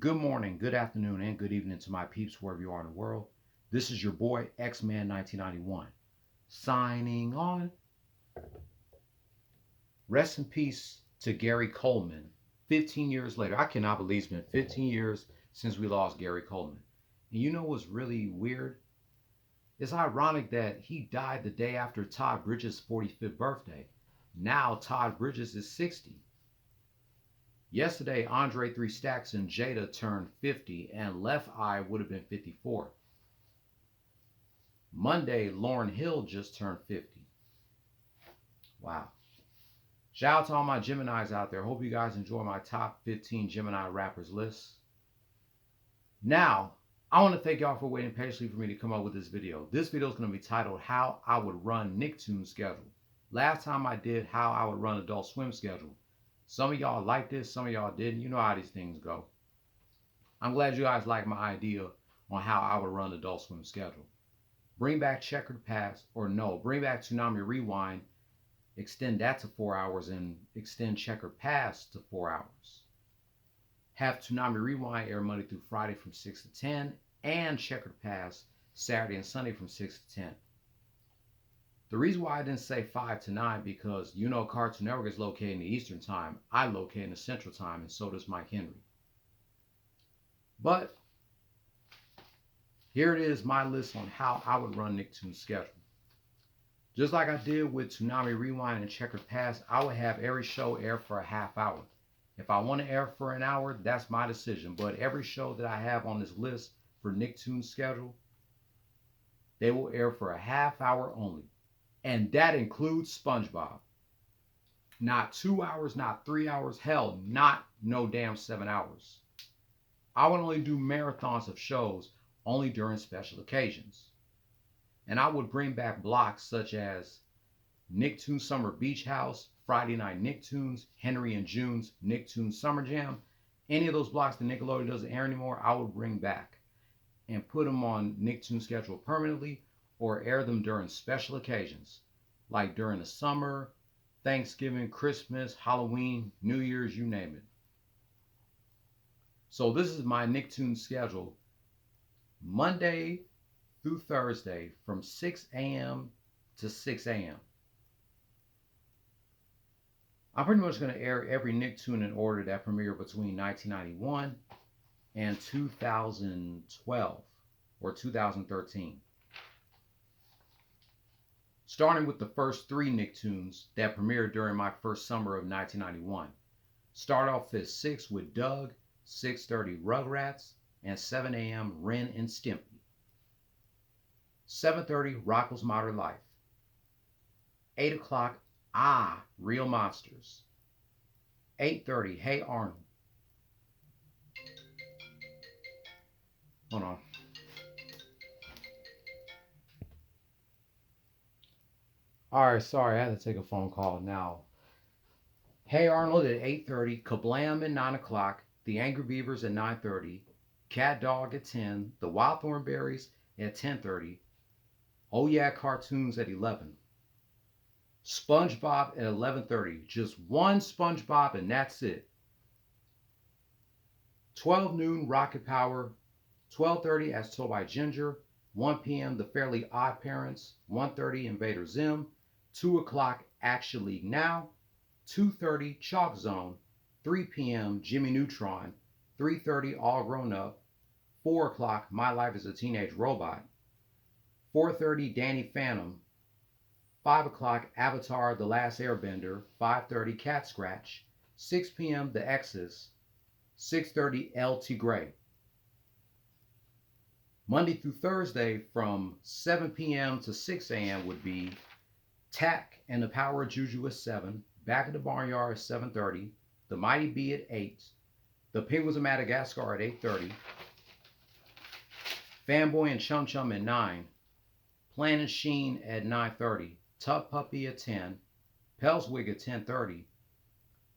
Good morning, good afternoon, and good evening to my peeps wherever you are in the world. This is your boy X-Man 1991 signing on. Rest in peace to Gary Coleman. 15 years later, I cannot believe it's been 15 years since we lost Gary Coleman. And you know what's really weird? It's ironic that he died the day after Todd Bridges' 45th birthday. Now Todd Bridges is 60. Yesterday, Andre 3 Stacks and Jada turned 50, and Left Eye would have been 54. Monday, Lauryn Hill just turned 50. Wow. Shout out to all my Geminis out there. Hope you guys enjoy my top 15 Gemini rappers list. Now, I want to thank y'all for waiting patiently for me to come up with this video. This video is going to be titled How I Would Run Nicktoons Schedule. Last time I did How I Would Run Adult Swim Schedule. Some of y'all liked this, some of y'all didn't. You know how these things go. I'm glad you guys like my idea on how I would run Adult Swim schedule. Bring back Checkered Past, or no, bring back Tsunami Rewind, extend that to 4 hours, and extend Checkered Past to 4 hours. Have Tsunami Rewind air Monday through Friday from 6 to 10, and Checkered Past Saturday and Sunday from 6 to 10. The reason why I didn't say 5 to 9 because you know Cartoon Network is located in the Eastern Time. I locate in the Central Time, and so does Mike Henry. But here it is, my list on how I would run Nicktoons schedule. Just like I did with Tsunami Rewind and Checkered Past, I would have every show air for a half hour. If I want to air for an hour, that's my decision. But every show that I have on this list for Nicktoons schedule, they will air for a half hour only. And that includes SpongeBob. Not 2 hours, not 3 hours, hell, not no damn 7 hours. I would only do marathons of shows only during special occasions. And I would bring back blocks such as Nicktoons Summer Beach House, Friday Night Nicktoons, Henry and June's Nicktoons Summer Jam. Any of those blocks that Nickelodeon doesn't air anymore, I would bring back and put them on Nicktoons schedule permanently or air them during special occasions, like during the summer, Thanksgiving, Christmas, Halloween, New Year's, you name it. So this is my Nicktoons schedule, Monday through Thursday from 6 a.m. to 6 a.m. I'm pretty much going to air every Nicktoon in order that premiered between 1991 and 2012 or 2013. Starting with the first 3 Nicktoons that premiered during my first summer of 1991. Start off at 6 with Doug, 6:30 Rugrats, and 7 a.m. Ren and Stimpy. 7:30 Rocko's Modern Life. 8 o'clock Real Monsters. 8:30 Hey Arnold. Hold on. Alright, sorry, I had to take a phone call now. Hey Arnold at 8:30, Kablam at 9 o'clock, The Angry Beavers at 9:30, Cat Dog at 10, The Wild Thornberries at 10:30, Oh Yeah Cartoons at 11, SpongeBob at 11:30, just one SpongeBob and that's it. 12 noon Rocket Power, 12:30 As Told by Ginger, 1 p.m. The Fairly Odd Parents, 1:30 Invader Zim, 2 o'clock Action League Now, 2:30 Chalk Zone, 3 p.m. Jimmy Neutron, 3:30 All Grown Up, 4 o'clock My Life as a Teenage Robot, 4:30 Danny Phantom, 5 o'clock Avatar The Last Airbender, 5:30 Cat Scratch, 6 p.m. The Exes, 6:30 El Tigre. Monday through Thursday from 7 p.m. to 6 a.m. would be Tack and the Power of Juju at 7, Back at the Barnyard at 7:30, The Mighty Bee at 8, The Penguins of Madagascar at 8:30, Fanboy and Chum Chum at 9, Planet Sheen at 9:30, Tough Puppy at 10, Pelswig at 10:30,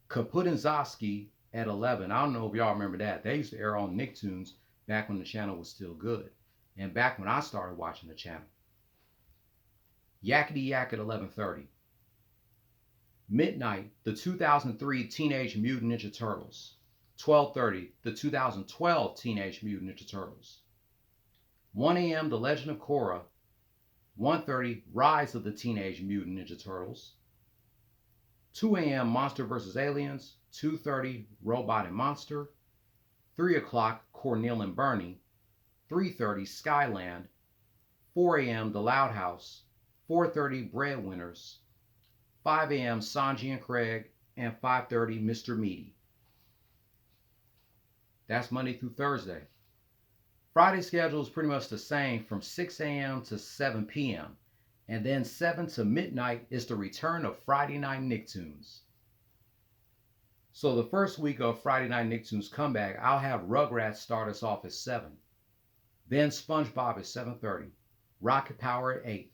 Kaput and Zosky at 11. I don't know if y'all remember that. They used to air on Nicktoons back when the channel was still good and back when I started watching the channel. Yakety Yak at 11:30. Midnight, the 2003 Teenage Mutant Ninja Turtles. 12:30, the 2012 Teenage Mutant Ninja Turtles. 1 a.m., The Legend of Korra. 1:30, Rise of the Teenage Mutant Ninja Turtles. 2 a.m., Monster vs. Aliens. 2:30, Robot and Monster. 3 o'clock, Cornel and Bernie. 3:30, Skyland. 4 a.m., The Loud House. 4:30, Breadwinners. 5 a.m., Sanji and Craig. And 5:30, Mr. Meaty. That's Monday through Thursday. Friday schedule is pretty much the same from 6 a.m. to 7 p.m. And then 7 to midnight is the return of Friday Night Nicktoons. So the first week of Friday Night Nicktoons comeback, I'll have Rugrats start us off at 7. Then SpongeBob at 7:30. Rocket Power at 8.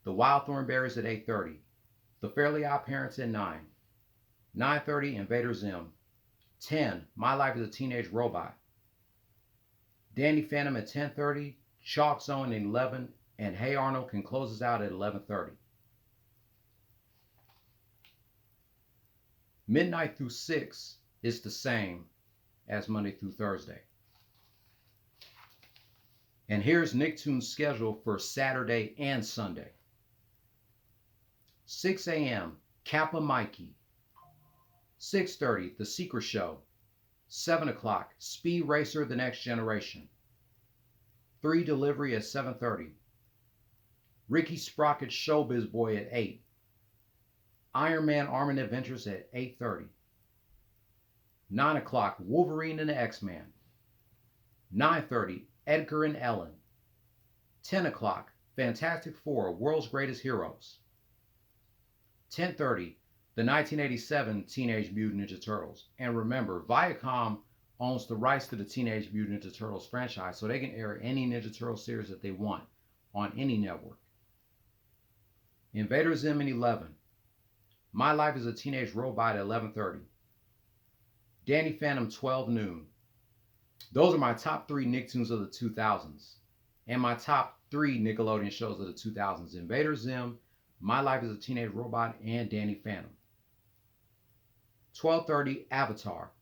The Wild Thornberrys at 8:30. The Fairly Odd Parents at 9. 9:30, Invader Zim. 10, My Life as a Teenage Robot. Danny Phantom at 10:30, Chalk Zone at 11, and Hey Arnold can close us out at 11:30. Midnight through 6 is the same as Monday through Thursday. And here's Nicktoons' schedule for Saturday and Sunday. 6 a.m., Kappa Mikey. 6:30, The Secret Show. 7 o'clock, Speed Racer, The Next Generation. 3 Delivery at 7:30. Ricky Sprocket's Showbiz Boy at 8. Iron Man Armament Adventures at 8:30. 9 o'clock, Wolverine and the X-Men. 9:30, Edgar and Ellen. 10 o'clock, Fantastic Four, World's Greatest Heroes. 10:30, the 1987 Teenage Mutant Ninja Turtles. And remember, Viacom owns the rights to the Teenage Mutant Ninja Turtles franchise, so they can air any Ninja Turtle series that they want on any network. Invader Zim at 11. My Life as a Teenage Robot at 11:30. Danny Phantom 12 noon. Those are my top 3 Nicktoons of the 2000s. And my top 3 Nickelodeon shows of the 2000s. Invader Zim, My Life as a Teenage Robot, and Danny Phantom. 12:30, Avatar.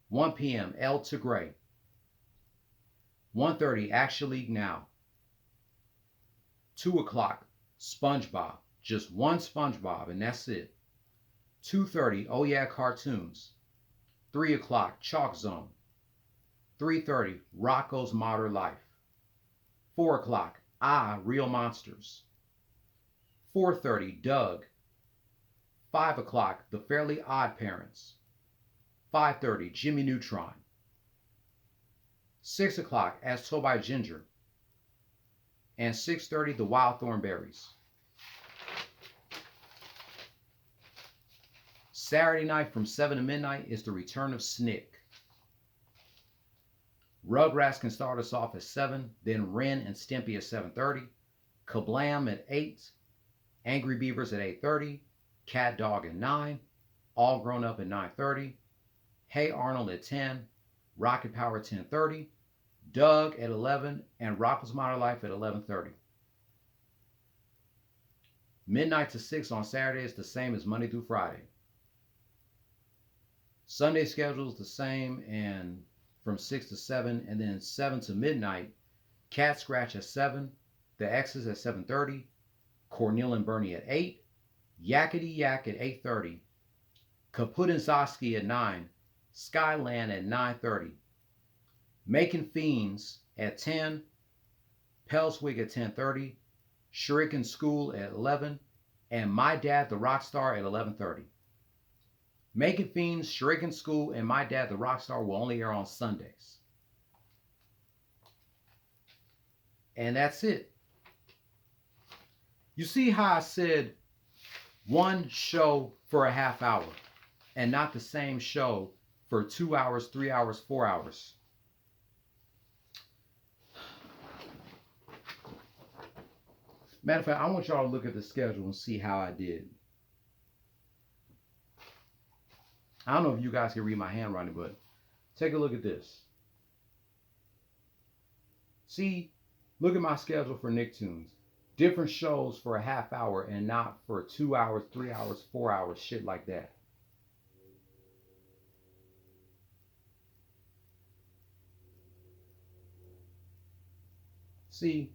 1 p.m., El Tigre. 1:30, Action League Now. 2 o'clock, SpongeBob. Just one SpongeBob, and that's it. 2:30, Oh Yeah Cartoons. 3 o'clock, Chalk Zone. 3:30, Rocko's Modern Life. 4 o'clock, Real Monsters. 4:30, Doug. 5 o'clock, The Fairly Odd Parents. 5:30, Jimmy Neutron. 6 o'clock, As Told by Ginger. And 6:30, The Wild Thornberrys. Saturday night from 7 to midnight is the return of Snick. Rugrats can start us off at 7, then Ren and Stimpy at 7:30, Kablam at 8, Angry Beavers at 8:30, Cat Dog at 9, All Grown Up at 9:30, Hey Arnold at 10, Rocket Power at 10:30, Doug at 11, and Rocko's Modern Life at 11:30. Midnight to 6 on Saturday is the same as Monday through Friday. Sunday schedule is the same, and from 6 to 7, and then 7 to midnight, Cat Scratch at 7, The X's at 7:30, Cornel and Bernie at 8, Yakety Yak at 8:30, Kaput and Zosky at 9, Skyland at 9:30, Making Fiends at 10, Pelswig at 10:30, Shuriken School at 11, and My Dad the Rockstar at 11:30. Making Fiends, Shuriken School, and My Dad the Rockstar will only air on Sundays. And that's it. You see how I said one show for a half hour and not the same show for 2 hours, 3 hours, 4 hours? Matter of fact, I want y'all to look at the schedule and see how I did. I don't know if you guys can read my handwriting, but take a look at this. See, look at my schedule for Nicktoons. Different shows for a half hour and not for 2 hours, 3 hours, 4 hours, shit like that. See,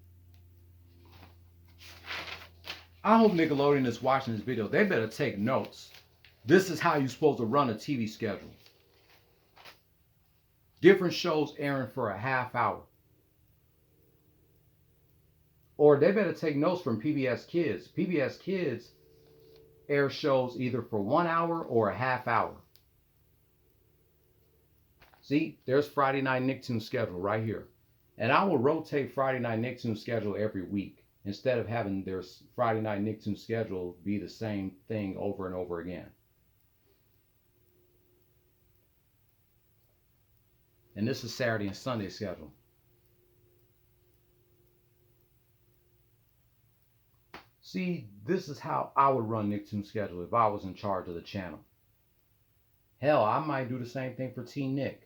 I hope Nickelodeon is watching this video. They better take notes. This is how you're supposed to run a TV schedule. Different shows airing for a half hour. Or they better take notes from PBS Kids. PBS Kids air shows either for 1 hour or a half hour. See, there's Friday Night Nicktoons schedule right here. And I will rotate Friday Night Nicktoons schedule every week instead of having their Friday Night Nicktoons schedule be the same thing over and over again. And this is Saturday and Sunday schedule. See, this is how I would run Nicktoons schedule if I was in charge of the channel. Hell, I might do the same thing for Teen Nick.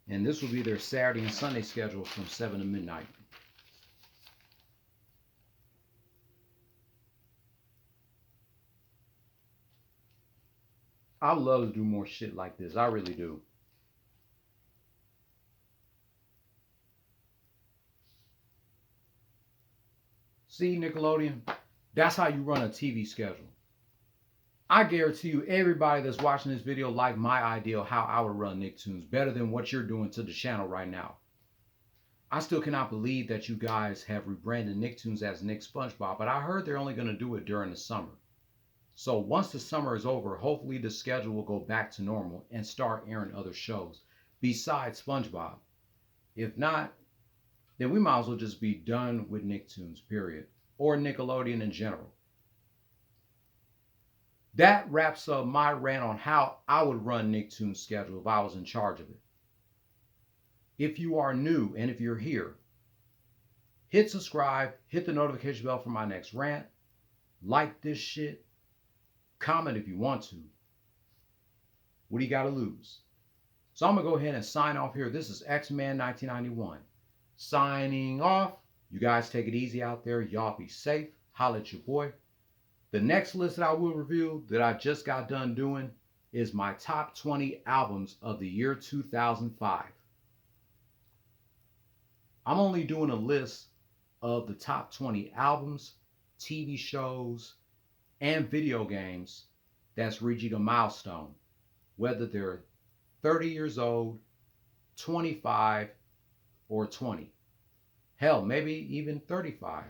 And this will be their Saturday and Sunday schedule from 7 to midnight. I love to do more shit like this. I really do. See, Nickelodeon, that's how you run a TV schedule. I guarantee you everybody that's watching this video liked my idea of how I would run Nicktoons better than what you're doing to the channel right now. I still cannot believe that you guys have rebranded Nicktoons as Nick SpongeBob, but I heard they're only going to do it during the summer. So once the summer is over, hopefully the schedule will go back to normal and start airing other shows besides SpongeBob. If not, then we might as well just be done with Nicktoons, period, or Nickelodeon in general. That wraps up my rant on how I would run Nicktoons schedule if I was in charge of it. If you are new and if you're here, hit subscribe, hit the notification bell for my next rant, like this shit, comment if you want to. What do you got to lose? So I'm going to go ahead and sign off here. This is X-Man 1991. Signing off. You guys take it easy out there. Y'all be safe. Holla at your boy. The next list that I will review that I just got done doing is my top 20 albums of the year 2005. I'm only doing a list of the top 20 albums, TV shows, and video games that's reaching a milestone, whether they're 30 years old, 25, or 20. Hell, maybe even 35.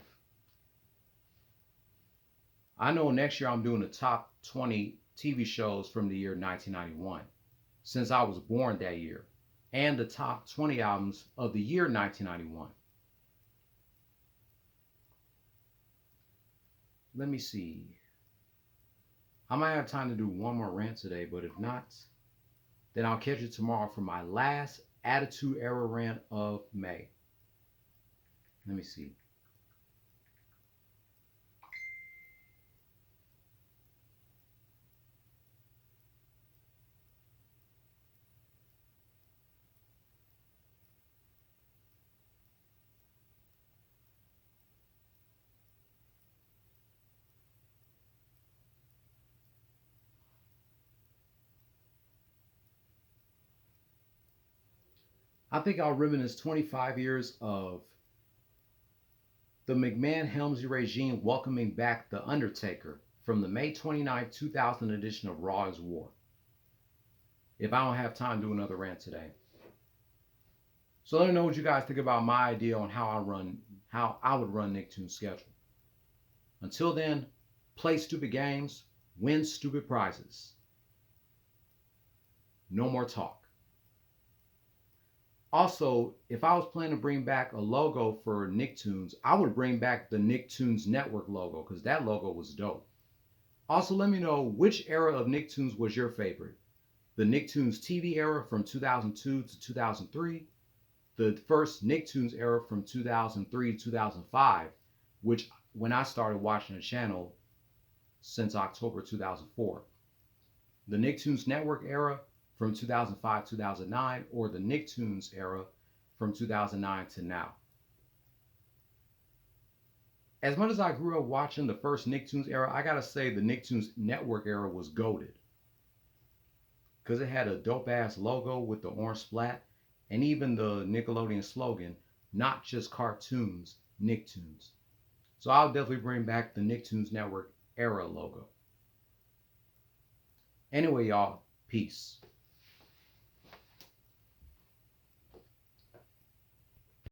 I know next year I'm doing the top 20 TV shows from the year 1991, since I was born that year, and the top 20 albums of the year 1991. Let me see. I might have time to do one more rant today, but if not, then I'll catch you tomorrow for my last Attitude Era rant of May. Let me see. I think I'll reminisce 25 years of the McMahon-Helmsley regime welcoming back The Undertaker from the May 29, 2000 edition of Raw is War. If I don't have time to do another rant today. So let me know what you guys think about my idea on how I would run Nicktoons schedule. Until then, play stupid games, win stupid prizes. No more talk. Also, if I was planning to bring back a logo for Nicktoons, I would bring back the Nicktoons Network logo because that logo was dope. Also, let me know which era of Nicktoons was your favorite. The Nicktoons TV era from 2002 to 2003, the first Nicktoons era from 2003 to 2005, which when I started watching the channel since October 2004. The Nicktoons Network era from 2005-2009, or the Nicktoons era from 2009 to now. As much as I grew up watching the first Nicktoons era, I gotta say the Nicktoons Network era was goated. because it had a dope ass logo with the orange splat and even the Nickelodeon slogan, not just cartoons, Nicktoons. So I'll definitely bring back the Nicktoons Network era logo. Anyway, y'all, peace.